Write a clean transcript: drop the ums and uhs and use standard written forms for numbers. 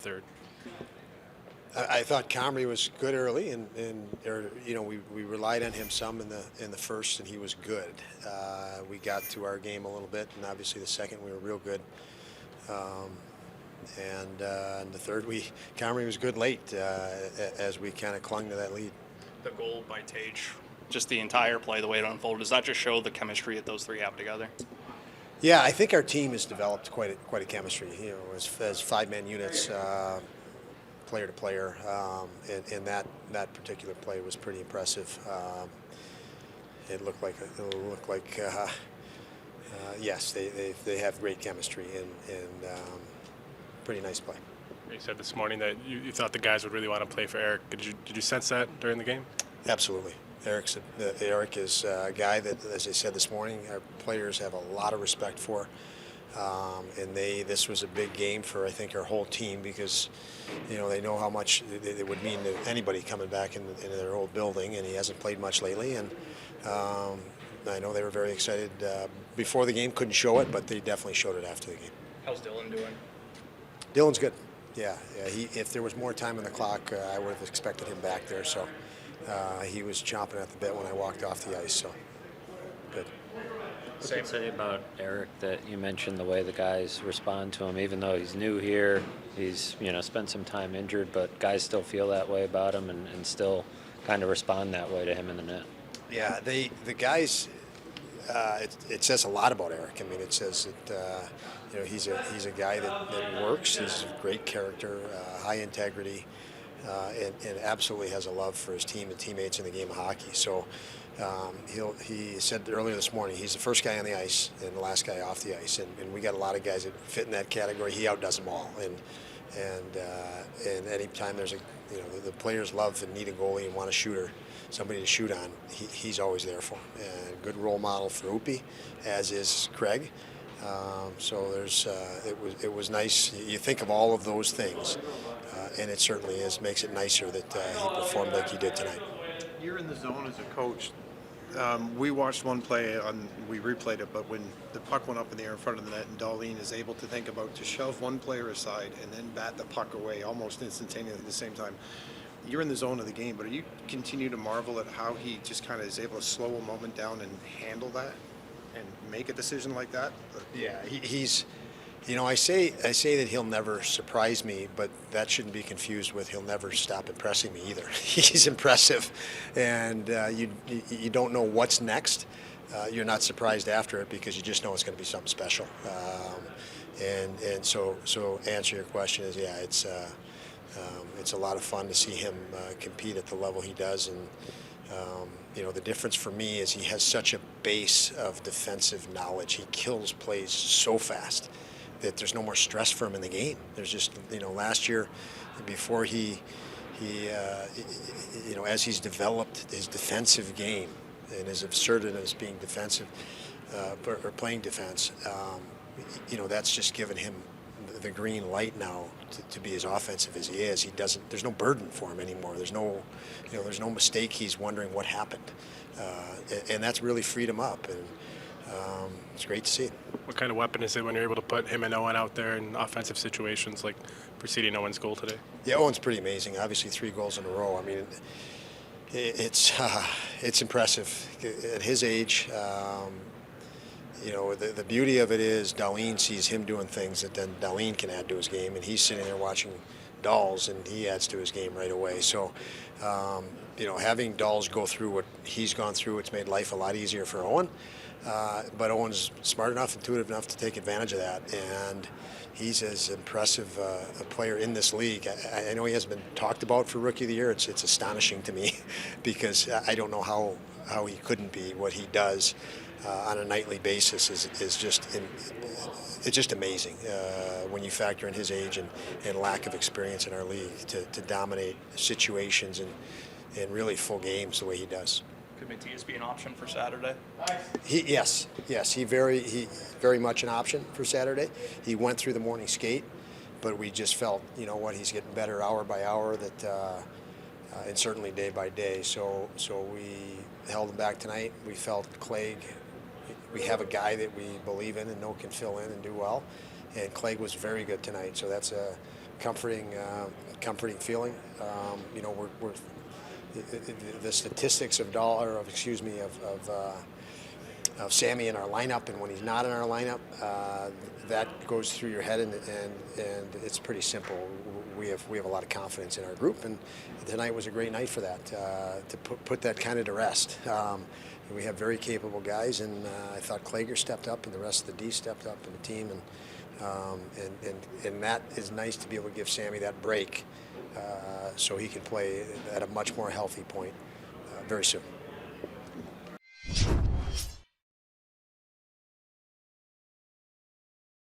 third? I thought Comrie was good early, and we relied on him some in the first, and he was good. We got to our game a little bit, and obviously the second we were real good. In the third, Comrie was good late as we kind of clung to that lead. The goal by Tage, just the entire play, the way it unfolded, does that just show the chemistry that those three have together? Yeah, I think our team has developed quite a chemistry. As five-man units. Player to player, and that particular play was pretty impressive. It looked like yes, they have great chemistry and pretty nice play. You said this morning that you thought the guys would really want to play for Eric. Did you sense that during the game? Absolutely. Eric is a guy that, as I said this morning, our players have a lot of respect for. And this was a big game for, I think, our whole team because, they know how much it would mean to anybody coming back into their old building, and he hasn't played much lately. And I know they were very excited before the game. Couldn't show it, but they definitely showed it after the game. How's Dylan doing? Dylan's good. Yeah. If there was more time on the clock, I would have expected him back there. So he was chomping at the bit when I walked off the ice. So good. What can you say about Eric that you mentioned the way the guys respond to him, even though he's new here, he's spent some time injured, but guys still feel that way about him and still kind of respond that way to him in the net? Yeah, the guys. It says a lot about Eric. I mean, it says that he's a guy that works. He's a great character, high integrity, and absolutely has a love for his team and teammates in the game of hockey. So. He said earlier this morning he's the first guy on the ice and the last guy off the ice, and we got a lot of guys that fit in that category. He outdoes them all, and any time there's the players love and need a goalie and want a shooter, somebody to shoot on, he's always there for them. And good role model for Upi, as is Craig. So it was nice. You think of all of those things, and it certainly makes it nicer that he performed like he did tonight. You're in the zone as a coach. We watched one play, we replayed it, but when the puck went up in the air in front of the net and Darlene is able to think about to shove one player aside and then bat the puck away almost instantaneously at the same time. You're in the zone of the game, but are you continue to marvel at how he just kind of is able to slow a moment down and handle that and make a decision like that? Yeah, he's. I say that he'll never surprise me, but that shouldn't be confused with he'll never stop impressing me either. He's impressive, and you don't know what's next. You're not surprised after it because you just know it's going to be something special. So answer your question is it's a lot of fun to see him compete at the level he does, and the difference for me is he has such a base of defensive knowledge. He kills plays so fast that there's no more stress for him in the game. There's just, last year, before he as he's developed his defensive game and as asserted as being defensive or playing defense, that's just given him the green light now to be as offensive as he is. There's no burden for him anymore. There's no mistake. He's wondering what happened, and that's really freed him up. And it's great to see. What kind of weapon is it when you're able to put him and Owen out there in offensive situations like preceding Owen's goal today? Yeah, Owen's pretty amazing. Obviously, 3 goals in a row. I mean, it's impressive at his age. The beauty of it is Darlene sees him doing things that then Darlene can add to his game, and he's sitting there watching Dolls, and he adds to his game right away. So, having Dolls go through what he's gone through, it's made life a lot easier for Owen. But Owen's smart enough, intuitive enough to take advantage of that, and he's as impressive a player in this league. I know he hasn't been talked about for Rookie of the Year. It's astonishing to me because I don't know how he couldn't be. What he does on a nightly basis is just amazing when you factor in his age and lack of experience in our league to dominate situations and really full games the way he does. Could Mattias be an option for Saturday? Yes, he very much an option for Saturday. He went through the morning skate, but we just felt, he's getting better hour by hour, and certainly day by day. So we held him back tonight. We felt Clague. We have a guy that we believe in and know can fill in and do well, and Clague was very good tonight. So that's comforting feeling. You know, we're the statistics of Sammy in our lineup, and when he's not in our lineup, that goes through your head, and it's pretty simple. We have a lot of confidence in our group, and tonight was a great night for that, to put that kind of to rest. We have very capable guys, and I thought Clague stepped up, and the rest of the D stepped up in the team, and that is nice to be able to give Sammy that break, so he can play at a much more healthy point very soon.